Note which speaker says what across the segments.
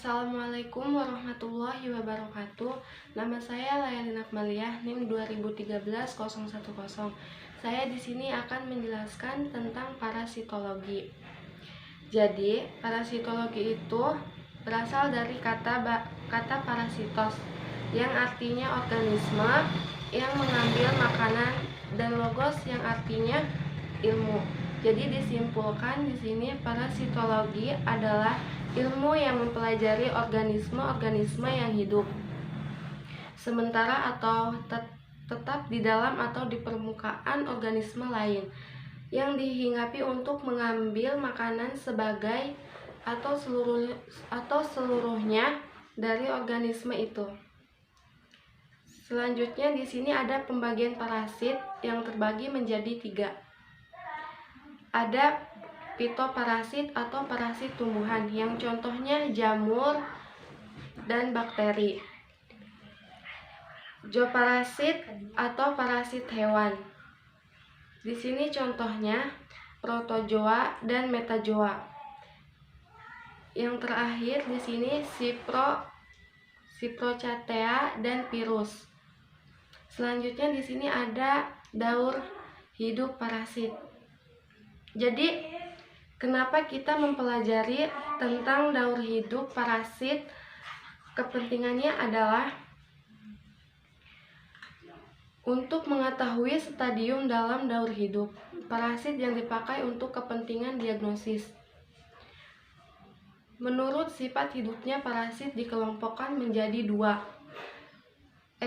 Speaker 1: Assalamualaikum warahmatullahi wabarakatuh. Nama saya Layalin Akmaliah, NIM 2013-010. Saya di sini akan menjelaskan tentang parasitologi. Jadi, parasitologi itu berasal dari kata parasitos yang artinya organisme yang mengambil makanan dan logos yang artinya ilmu. Jadi disimpulkan di sini parasitologi adalah ilmu yang mempelajari organisme-organisme yang hidup sementara atau tetap di dalam atau di permukaan organisme lain yang dihinggapi untuk mengambil makanan sebagai atau seluruhnya dari organisme itu. Selanjutnya di sini ada pembagian parasit yang terbagi menjadi 3. Ada fitoparasit atau parasit tumbuhan yang contohnya jamur dan bakteri. Zooparasit atau parasit hewan. Di sini contohnya protozoa dan metazoa. Yang terakhir di sini Ciprochatea dan virus. Selanjutnya di sini ada daur hidup parasit. Jadi, kenapa kita mempelajari tentang daur hidup parasit? Kepentingannya adalah untuk mengetahui stadium dalam daur hidup parasit yang dipakai untuk kepentingan diagnosis. Menurut sifat hidupnya, parasit dikelompokkan menjadi 2.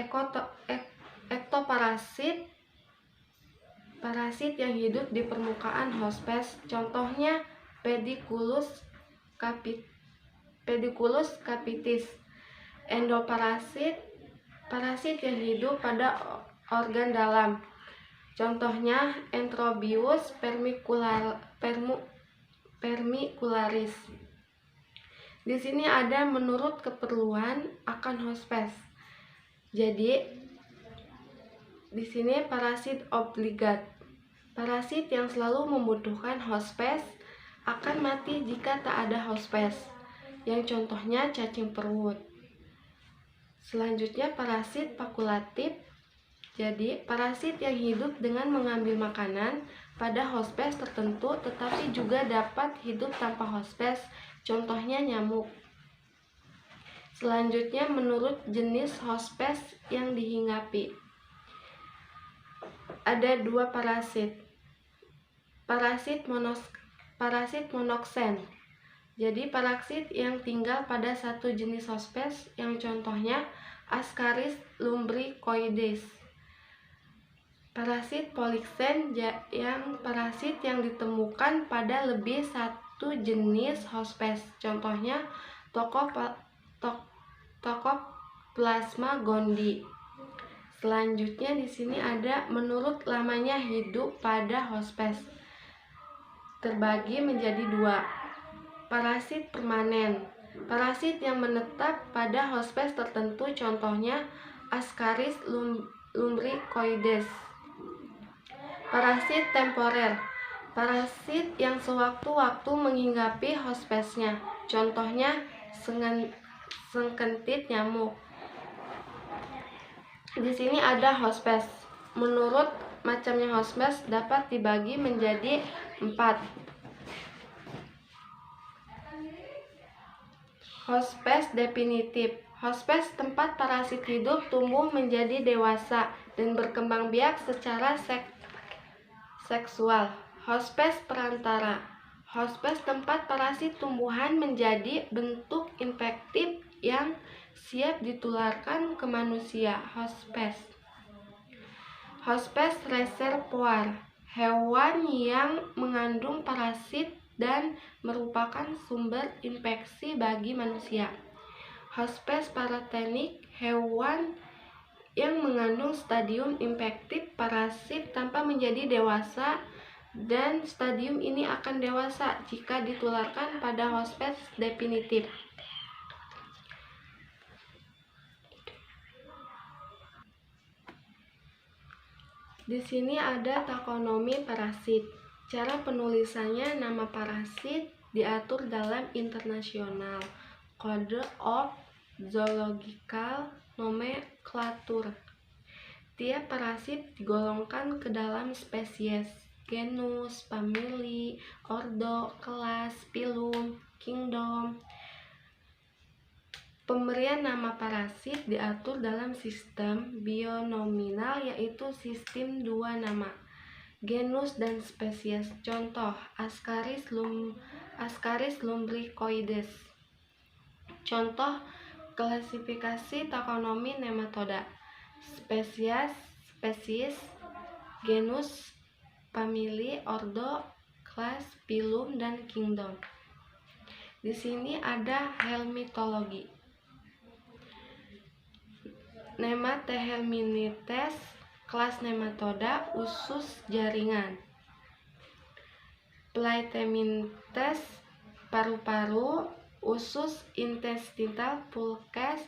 Speaker 1: Ektoparasit, parasit yang hidup di permukaan hospes, contohnya Pediculus capitis. Endoparasit, parasit yang hidup pada organ dalam, contohnya Enterobius vermicularis. Di sini ada menurut keperluan akan hospes. Jadi di sini parasit obligat. Parasit yang selalu membutuhkan hospes akan mati jika tak ada hospes, yang contohnya cacing perut. Selanjutnya parasit fakulatif. Jadi parasit yang hidup dengan mengambil makanan pada hospes tertentu tetapi juga dapat hidup tanpa hospes, contohnya nyamuk. Selanjutnya menurut jenis hospes yang dihinggapi. Ada 2 parasit. Parasit monoksen. Jadi parasit yang tinggal pada satu jenis hospes, yang contohnya Ascaris lumbricoides. Parasit poliksen yang parasit yang ditemukan pada lebih satu jenis hospes, contohnya Toxoplasma gondii. Selanjutnya di sini ada menurut lamanya hidup pada hospes. Terbagi menjadi 2. Parasit permanen. Parasit yang menetap pada hospes tertentu, contohnya Ascaris lumbricoides. Parasit temporer. Parasit yang sewaktu-waktu menghinggapi hospesnya, contohnya sengkentit nyamuk. Di sini ada hospes. Menurut macamnya hospes dapat dibagi menjadi 4. Hospes definitif. Hospes tempat parasit hidup, tumbuh menjadi dewasa dan berkembang biak secara seksual. Hospes perantara. Hospes tempat parasit tumbuhan menjadi bentuk infektif yang siap ditularkan ke manusia. Hospes reservoir. Hewan yang mengandung parasit dan merupakan sumber infeksi bagi manusia. Hospes paratenik. Hewan yang mengandung stadium infektif parasit tanpa menjadi dewasa, dan stadium ini akan dewasa jika ditularkan pada hospes definitif. Di sini ada taksonomi parasit. Cara penulisannya, nama parasit diatur dalam internasional. Code of Zoological Nomenclature. Tiap parasit digolongkan ke dalam spesies, genus, famili, ordo, kelas, phylum, kingdom. Pemberian nama parasit diatur dalam sistem binominal, yaitu sistem dua nama, genus dan spesies. Contoh, Ascaris lumbricoides. Contoh klasifikasi taksonomi nematoda: spesies, genus, famili, ordo, kelas, phylum, dan kingdom. Di sini ada helmintologi. Nematohelminthes, kelas nematoda, usus jaringan. Phyllohelminthes, paru-paru, usus intestinal pulches,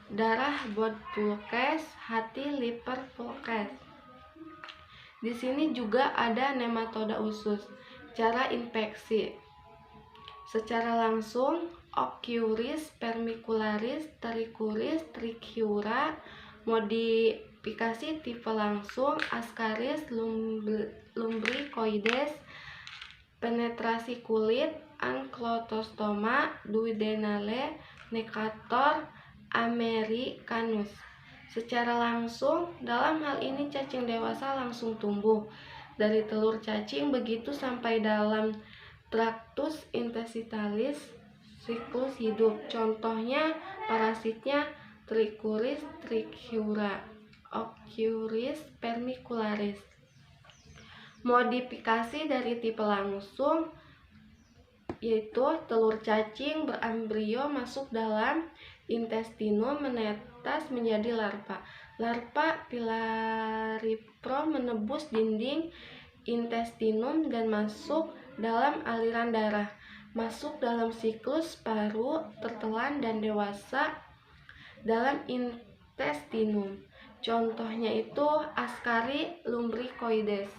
Speaker 1: darah blood pulches, hati liver pulches. Di sini juga ada nematoda usus. Cara infeksi: secara langsung, Ocuris, Vermicularis, Trichuris, Trichiura. Modifikasi tipe langsung, Ascaris lumbricoides. Penetrasi kulit, Ankylostoma duodenale, Necator americanus. Secara langsung, dalam hal ini cacing dewasa langsung tumbuh dari telur cacing begitu sampai dalam Tractus intestinalis siklus hidup. Contohnya parasitnya Trichuris, Trichiura, Ocuris, Vermicularis. Modifikasi dari tipe langsung yaitu telur cacing berembrio masuk dalam intestinum, menetas menjadi larva. Larva Pilariform menembus dinding intestinum dan masuk dalam aliran darah, masuk dalam siklus paru, tertelan dan dewasa dalam intestinum. Contohnya itu Ascaris lumbricoides.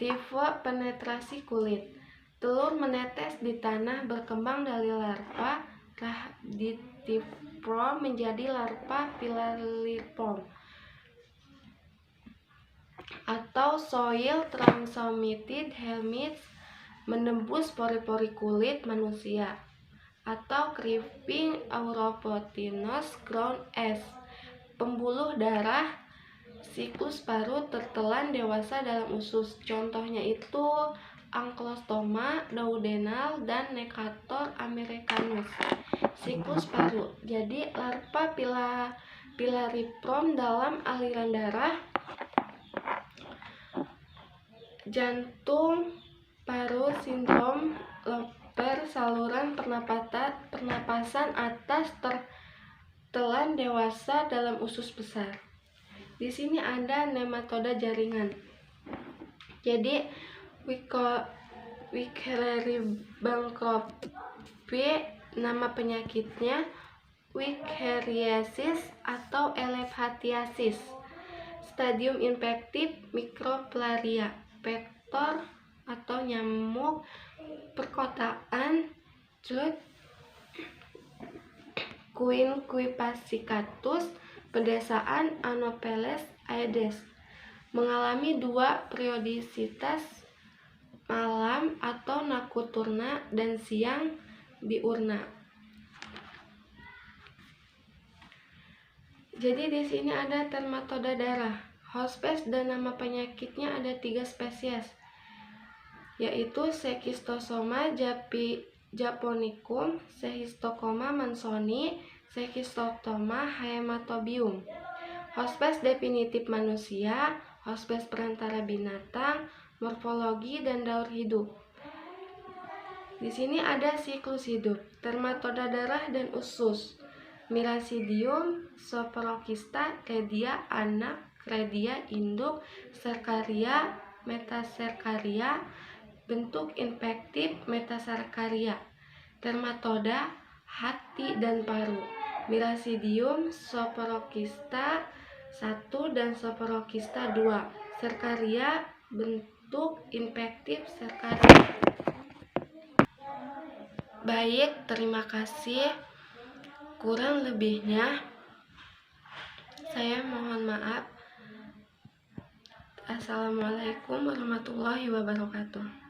Speaker 1: Tipe penetrasi kulit: telur menetes di tanah, berkembang dari larva Raditiform menjadi larva Pilariform, atau soil transmitted helminths menembus pori-pori kulit manusia, atau Creeping Auropotinos ground S, pembuluh darah siklus paru, tertelan dewasa dalam usus. Contohnya itu Ankylostoma duodenal dan Necator americanus. Siklus paru: jadi larva Pilariform dalam aliran darah, jantung, paru, sindrom Loper, saluran pernapasan atas, tertelan dewasa dalam usus besar. Di sini ada nematoda jaringan. Jadi Wikelleri bancroft, nama penyakitnya Wicheriasis atau elephantiasis. Stadium infektif Microfilaria, vektor atau nyamuk perkotaan Quinquepacicatus, pedesaan Anopheles aedes. Mengalami dua periodisitas, malam atau nocturna dan siang diurna. Jadi di sini ada dermatoda darah. Hospes dan nama penyakitnya ada 3 spesies, yaitu Schistosoma japonicum, Schistosoma mansoni, Schistosoma haematobium. Hospes definitif manusia, hospes perantara binatang, morfologi dan daur hidup. Di sini ada siklus hidup, dermatoda darah dan usus. Miracidium, Sophorokista, Cledia anak, Cledia induk, Cercaria, Metacercaria. Bentuk infektif Metacercaria. Dermatoda hati dan paru. Miracidium, Sophorokista 1 dan Sophorokista 2. Cercaria, bentuk infektif Cercaria. Baik, terima kasih. Kurang lebihnya saya mohon maaf. Assalamualaikum warahmatullahi wabarakatuh.